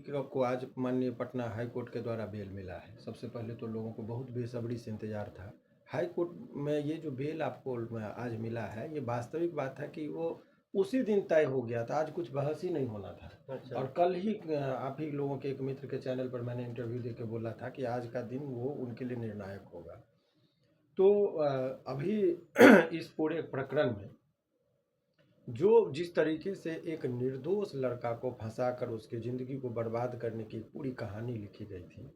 को आज माननीय पटना हाई कोर्ट के द्वारा बेल मिला है। सबसे पहले तो लोगों को बहुत बेसब्री से इंतज़ार था। हाई कोर्ट में ये जो बेल आपको आज मिला है, ये वास्तविक बात है कि वो उसी दिन तय हो गया था, आज कुछ बहस ही नहीं होना था। अच्छा। और कल ही आप ही लोगों के एक मित्र के चैनल पर मैंने इंटरव्यू दे के बोला था कि आज का दिन वो उनके लिए निर्णायक होगा। तो अभी इस पूरे प्रकरण में जो जिस तरीके से एक निर्दोष लड़का को फंसाकर उसकी ज़िंदगी को बर्बाद करने की पूरी कहानी लिखी गई थी,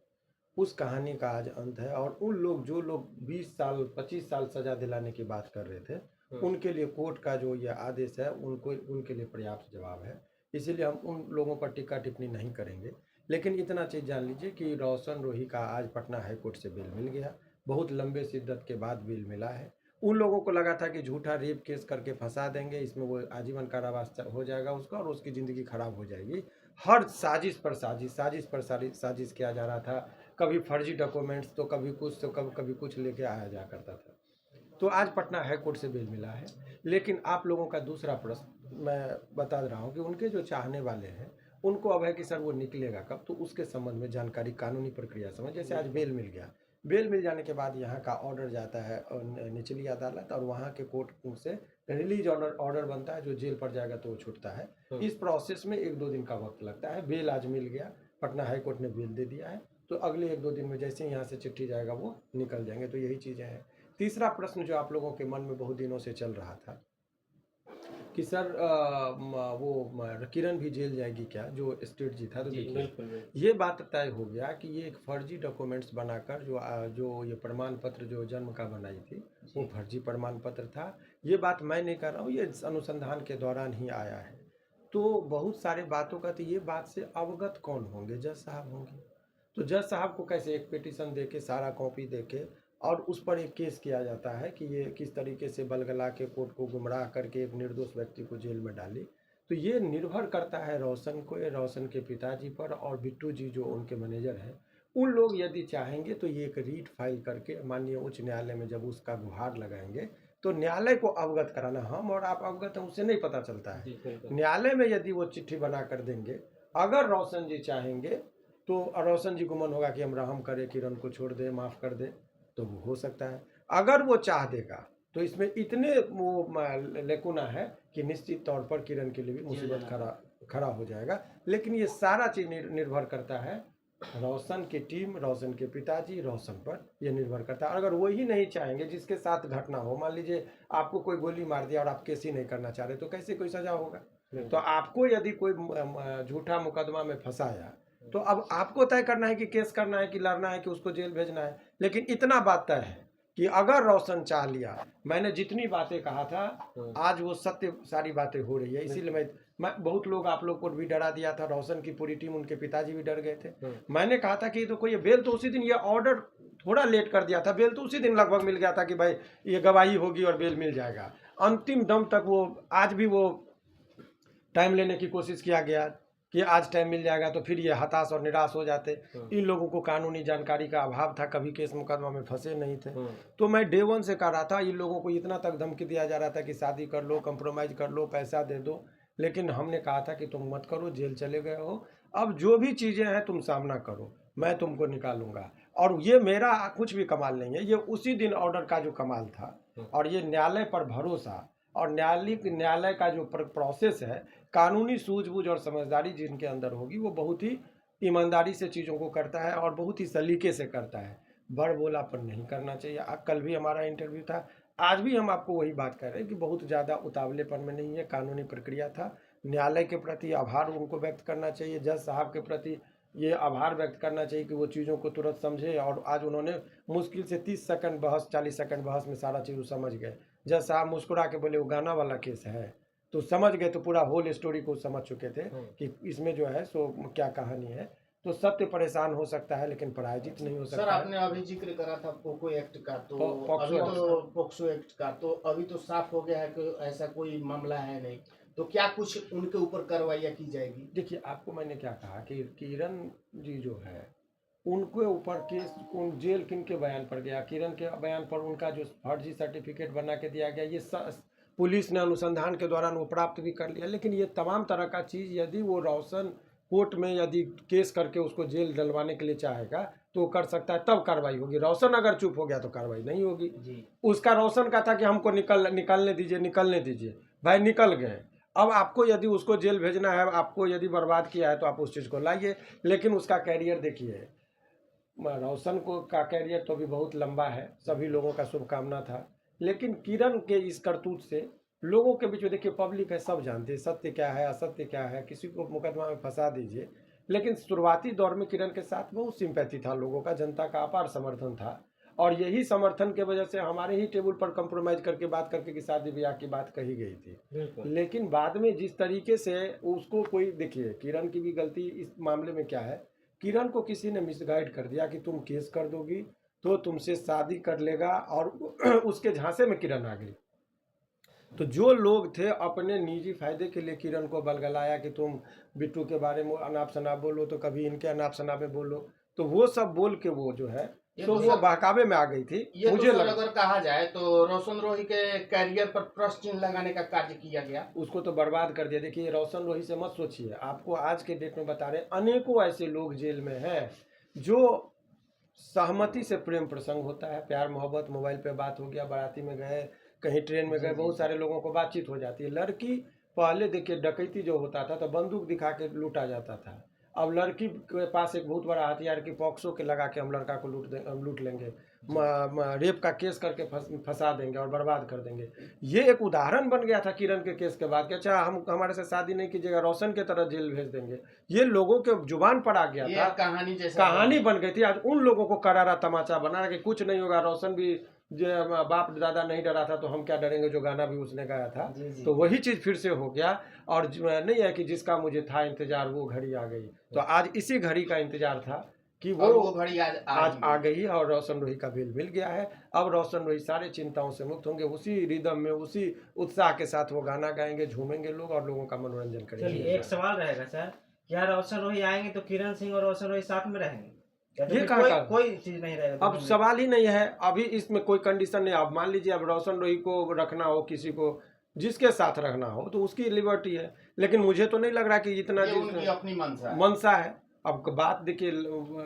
उस कहानी का आज अंत है। और उन लोग जो लोग 20 साल 25 साल सज़ा दिलाने की बात कर रहे थे, उनके लिए कोर्ट का जो ये आदेश है उनको उनके लिए पर्याप्त जवाब है। इसीलिए हम उन लोगों पर टिक्का टिप्पणी नहीं करेंगे। लेकिन इतना चीज़ जान लीजिए कि रोशन रोही का आज पटना हाई कोर्ट से बेल मिल गया। बहुत लंबे शिद्दत के बाद बेल मिला है। उन लोगों को लगा था कि झूठा रेप केस करके फंसा देंगे, इसमें वो आजीवन कारावास हो जाएगा उसका और उसकी ज़िंदगी खराब हो जाएगी। हर साजिश पर साजिश, साजिश पर साजिश किया जा रहा था। कभी फर्जी डॉक्यूमेंट्स तो कभी कुछ, तो कभी कुछ लेके आया जा करता था। तो आज पटना हाई कोर्ट से बेल मिला है। लेकिन आप लोगों का दूसरा प्रश्न मैं बता रहा हूँ कि उनके जो चाहने वाले हैं उनको अब है कि सर वो निकलेगा कब, तो उसके संबंध में जानकारी कानूनी प्रक्रिया समझ। जैसे आज बेल मिल गया, बेल मिल जाने के बाद यहाँ का ऑर्डर जाता है निचली अदालत और वहाँ के कोर्ट से रिलीज ऑर्डर बनता है। जो जेल पर जाएगा तो वो छूटता है। इस प्रोसेस में 1-2 दिन का वक्त लगता है। बेल आज मिल गया, पटना हाई कोर्ट ने बेल दे दिया है, तो अगले 1-2 दिन में जैसे ही यहाँ से चिट्ठी जाएगा वो निकल जाएंगे। तो यही चीज़ें हैं। तीसरा प्रश्न जो आप लोगों के मन में बहुत दिनों से चल रहा था कि सर किरण भी जेल जाएगी क्या, जो स्टेट जी था। तो देखिए ये बात तय हो गया कि ये एक फर्जी डॉक्यूमेंट्स बनाकर जो ये प्रमाण पत्र जो जन्म का बनाई थी वो फर्जी प्रमाण पत्र था। ये बात मैं नहीं कर रहा हूँ, ये अनुसंधान के दौरान ही आया है। तो बहुत सारे बातों का, तो ये बात से अवगत कौन होंगे? जज साहब होंगे। तो जज साहब को कैसे एक पिटीशन दे के, सारा कॉपी दे के और उस पर एक केस किया जाता है कि ये किस तरीके से बलगला के कोर्ट को गुमराह करके एक निर्दोष व्यक्ति को जेल में डाली। तो ये निर्भर करता है रोशन को, रोशन के पिताजी पर और बिट्टू जी जो उनके मैनेजर हैं, उन लोग यदि चाहेंगे तो ये एक रीट फाइल करके माननीय उच्च न्यायालय में जब उसका गुहार लगाएंगे तो न्यायालय को अवगत कराना। हम और आप अवगत हैं उससे नहीं पता चलता है। न्यायालय में यदि वो चिट्ठी बना कर देंगे, अगर रोशन जी चाहेंगे तो रोशन जी को मन होगा कि हम रहम करें, किरण को छोड़ दे, माफ़ कर दे, तो वो हो सकता है। अगर वो चाह देगा तो इसमें इतने वो लेकुना है कि निश्चित तौर पर किरण के लिए भी मुसीबत खड़ा हो जाएगा। लेकिन ये सारा चीज़ निर्भर करता है रोशन की टीम, रोशन के पिताजी, रोशन पर यह निर्भर करता है। अगर वही नहीं चाहेंगे, जिसके साथ घटना हो, मान लीजिए आपको कोई गोली मार दिया और आप केस ही नहीं करना चाह रहे, तो कैसे कोई सजा होगा? तो आपको यदि कोई झूठा मुकदमा में फंसाया तो अब आपको तय करना है कि केस करना है कि लड़ना है कि उसको जेल भेजना है। लेकिन इतना बात तय है कि अगर रोशन चाह लिया, मैंने जितनी बातें कहा था आज वो सत्य सारी बातें हो रही है। इसीलिए मैं बहुत लोग आप लोग को भी डरा दिया था, रोशन की पूरी टीम, उनके पिताजी भी डर गए थे। मैंने कहा था कि तो कोई बेल तो उसी दिन, ये ऑर्डर थोड़ा लेट कर दिया था, बेल तो उसी दिन लगभग मिल गया था कि भाई ये गवाही होगी और बेल मिल जाएगा। अंतिम दम तक वो आज भी वो टाइम लेने की कोशिश किया गया कि आज टाइम मिल जाएगा, तो फिर ये हताश और निराश हो जाते। इन लोगों को कानूनी जानकारी का अभाव था, कभी केस मुकदमा में फंसे नहीं थे। तो मैं डे 1 से कह रहा था, इन लोगों को इतना तक धमकी दिया जा रहा था कि शादी कर लो, कंप्रोमाइज़ कर लो, पैसा दे दो। लेकिन हमने कहा था कि तुम मत करो, जेल चले गए हो, अब जो भी चीज़ें हैं तुम सामना करो, मैं तुमको निकालूंगा। और ये मेरा कुछ भी कमाल नहीं है, ये उसी दिन ऑर्डर का जो कमाल था। और ये न्यायालय पर भरोसा और न्यायालय का जो प्रोसेस है, कानूनी सूझबूझ और समझदारी जिनके अंदर होगी, वो बहुत ही ईमानदारी से चीज़ों को करता है और बहुत ही सलीके से करता है। बड़बोलापन नहीं करना चाहिए। कल भी हमारा इंटरव्यू था, आज भी हम आपको वही बात कह रहे हैं कि बहुत ज़्यादा उतावलेपन में नहीं है, कानूनी प्रक्रिया था। न्यायालय के प्रति आभार उनको व्यक्त करना चाहिए, जज साहब के प्रति ये आभार व्यक्त करना चाहिए कि वो चीज़ों को तुरंत समझे। और आज उन्होंने मुश्किल से 30 सेकंड बहस, 40 सेकंड बहस में सारा चीज़ समझ गए। जज साहब मुस्कुरा के बोले वो गाना वाला केस है, तो समझ गए, तो पूरा होल स्टोरी को समझ चुके थे कि इसमें जो है सो क्या कहानी है। तो सत्य परेशान हो सकता है लेकिन पराजित नहीं हो सकता। सर आपने अभी जिक्र करा था पोको एक्ट का, तो अभी तो पोक्सो एक्ट का, तो अभी तो साफ हो गया है कि ऐसा कोई मामला है नहीं, तो क्या कुछ उनके ऊपर कार्रवाई की जाएगी? देखिए, आपको मैंने क्या कहा कि किरण जी जो है उनके ऊपर केस, उन जेल किन के बयान पर गया? किरण के बयान पर उनका जो फर्जी सर्टिफिकेट बना के दिया गया, ये पुलिस ने अनुसंधान के दौरान वो प्राप्त भी कर लिया। लेकिन ये तमाम तरह का चीज़ यदि वो रोशन कोर्ट में यदि केस करके उसको जेल डलवाने के लिए चाहेगा तो कर सकता है, तब कार्रवाई होगी। रोशन अगर चुप हो गया तो कार्रवाई नहीं होगी जी। उसका रोशन का था कि हमको निकलने दीजिए, भाई निकल गए। अब आपको यदि उसको जेल भेजना है, आपको यदि बर्बाद किया है तो आप उस चीज़ को लाइए, लेकिन उसका कैरियर देखिए, रोशन को का कैरियर तो अभी बहुत लंबा है, सभी लोगों का शुभकामना था, लेकिन किरण के इस करतूत से लोगों के बीच में देखिए पब्लिक है, सब जानते हैं सत्य क्या है असत्य क्या है, किसी को मुकदमा में फंसा दीजिए। लेकिन शुरुआती दौर में किरण के साथ बहुत सिंपैथी था लोगों का, जनता का अपार समर्थन था, और यही समर्थन के वजह से हमारे ही टेबल पर कंप्रोमाइज करके बात करके कि शादी ब्याह की बात कही गई थी। लेकिन बाद में जिस तरीके से उसको कोई, देखिए किरण की भी गलती इस मामले में क्या है, किरण को किसी ने मिसगाइड कर दिया कि तुम केस कर दोगी तो तुमसे शादी कर लेगा, और उसके झांसे में किरण आ गई। तो जो लोग थे अपने निजी फायदे के लिए किरण को बलगलाया कि तुम बिट्टू के बारे में अनाप शनाप बोलो तो कभी इनके अनाप शनाप में बोलो, तो वो सब बोल के वो जो है तो वो बहकावे में आ गई थी। ये मुझे अगर कहा जाए तो रोशन रोही के कैरियर पर प्रश्न चिन्ह लगाने का कार्य किया गया, उसको तो बर्बाद कर दिया। देखिए रोशन रोही से मत सोचिए, आपको आज के डेट में बता रहे अनेकों ऐसे लोग जेल में हैं जो सहमति से प्रेम प्रसंग होता है, प्यार मोहब्बत, मोबाइल पे बात हो गया, बाराती में गए, कहीं ट्रेन में गए, बहुत सारे लोगों को बातचीत हो जाती है। लड़की पहले देखिए डकैती जो होता था तो बंदूक दिखा के लूटा जाता था, अब लड़की के पास एक बहुत बड़ा हथियार की पॉक्सो के लगा के हम लड़का को लूट लेंगे, रेप का केस करके फंसा देंगे और बर्बाद कर देंगे। ये एक उदाहरण बन गया था किरण के केस के बाद कि अच्छा हम हमारे से शादी नहीं कीजिएगा, रोशन के तरह जेल भेज देंगे। ये लोगों के जुबान पर आ गया था, कहानी बन गई थी। आज उन लोगों को करारा तमाचा बना कि कुछ नहीं होगा, रोशन भी जो बाप दादा नहीं डरा था तो हम क्या डरेंगे, जो गाना भी उसने गाया था। तो वही चीज़ फिर से हो गया, और नहीं है कि जिसका मुझे था इंतजार वो घड़ी आ गई। तो आज इसी घड़ी का इंतजार था कि वो घड़ी आज आ गई और रोशन रोही का बेल मिल गया है। अब रोशन रोही सारे चिंताओं से मुक्त होंगे, उसी रिदम में उसी उत्साह के साथ वो गाना गाएंगे, झूमेंगे लोग और लोगों का मनोरंजन करेंगे। एक सवाल रहेगा सर, क्या रोशन रोही आएंगे तो किरण सिंह और रोशन रोही साथ में रहेंगे? ये कोई चीज नहीं रहेगा, अब सवाल ही नहीं है। अभी इसमें कोई कंडीशन नहीं। अब मान लीजिए अब रोशन रोही को रखना हो, किसी को जिसके साथ रखना हो तो उसकी लिबर्टी है, लेकिन मुझे तो नहीं लग रहा कि इतना अपनी मनसा है। अब बात देखिए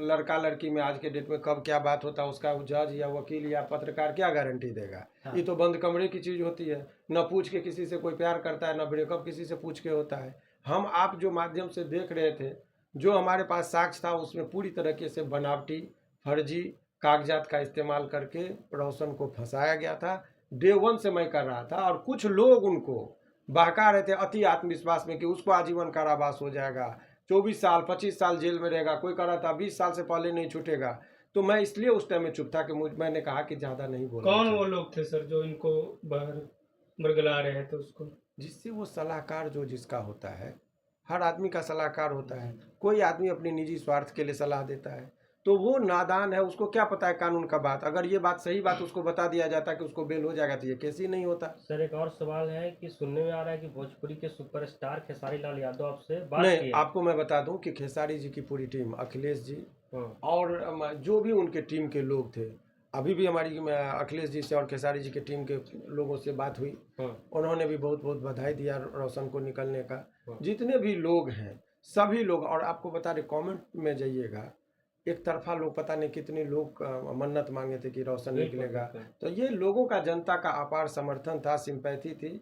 लड़का लड़की में आज के डेट में कब क्या बात होता है उसका जज या वकील या पत्रकार क्या गारंटी देगा। हाँ। ये तो बंद कमरे की चीज होती है, न पूछ के किसी से कोई प्यार करता है, न ब्रेकअप किसी से पूछ के होता है। हम आप जो माध्यम से देख रहे थे, जो हमारे पास साक्ष्य था, उसमें पूरी तरीके से बनावटी फर्जी कागजात का इस्तेमाल करके रोशन को फंसाया गया था। डे 1 से मैं कर रहा था, और कुछ लोग उनको बहका रहे थे अति आत्मविश्वास में कि उसको आजीवन कारावास हो जाएगा, 24 साल 25 साल जेल में रहेगा। कोई कह रहा था 20 साल से पहले नहीं छूटेगा। तो मैं इसलिए उस टाइम में चुप था कि मैंने कहा कि ज़्यादा नहीं बोलना। कौन वो लोग थे सर जो इनको बाहर बरगला रहे थे उसको? जिससे वो सलाहकार जो जिसका होता है, हर आदमी का सलाहकार होता है। कोई आदमी अपने निजी स्वार्थ के लिए सलाह देता है, तो वो नादान है, उसको क्या पता है कानून का बात। अगर ये बात सही बात उसको बता दिया जाता कि उसको बेल हो जाएगा तो ये केस ही नहीं होता। सर एक और सवाल है कि सुनने में आ रहा है कि भोजपुरी के सुपरस्टार खेसारी लाल यादव आपसे बात नहीं, आपको मैं बता दूं कि खेसारी जी की पूरी टीम, अखिलेश जी और जो भी उनके टीम के लोग थे, अभी भी हमारी अखिलेश जी से और खेसारी जी के टीम के लोगों से बात हुई, उन्होंने भी बहुत बहुत बधाई दिया रोशन को निकलने का। जितने भी लोग हैं सभी लोग, और आपको बता रहे कमेंट में जाइएगा, एक तरफा लोग पता नहीं कितने लोग मन्नत मांगे थे कि रोशन निकलेगा। तो ये लोगों का, जनता का अपार समर्थन था, सिंपैथी थी।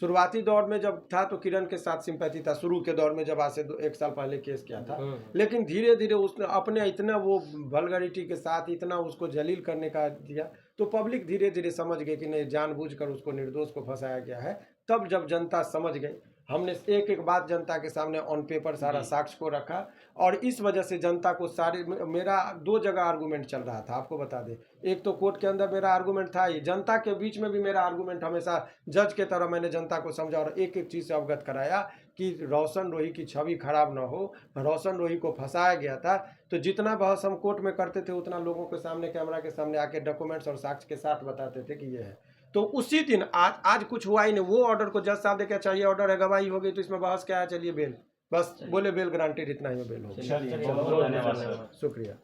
शुरुआती दौर में जब था तो किरण के साथ सिंपैथी था, शुरू के दौर में जब आज से 1 साल पहले केस किया था। लेकिन धीरे धीरे उसने अपने इतना वो वल्गरिटी के साथ इतना उसको जलील करने का दिया, तो पब्लिक धीरे धीरे समझ गई कि नहीं, जानबूझकर उसको निर्दोष को फंसाया गया है। तब जब जनता समझ गई, हमने एक एक बात जनता के सामने ऑन पेपर सारा साक्ष्य को रखा, और इस वजह से जनता को सारे, मेरा 2 जगह आर्गूमेंट चल रहा था, आपको बता दें। एक तो कोर्ट के अंदर मेरा आर्गूमेंट था, ये जनता के बीच में भी मेरा आर्गूमेंट हमेशा जज के तरह मैंने जनता को समझा और एक एक चीज़ से अवगत कराया कि रोशन रोही की छवि खराब ना हो, रोशन रोही को फंसाया गया था। तो जितना बहस हम कोर्ट में करते थे उतना लोगों के सामने, कैमरा के सामने आके डॉक्यूमेंट्स और साक्ष्य के साथ बताते थे कि ये है। तो उसी दिन आज कुछ हुआ ही नहीं। वो ऑर्डर को जज साहब देखा, चाहिए ऑर्डर है, गवाही हो गई, तो इसमें बहस क्या है, चलिए बेल, बस बोले बेल ग्रांटेड, इतना ही बेल हो गया। धन्यवाद, शुक्रिया।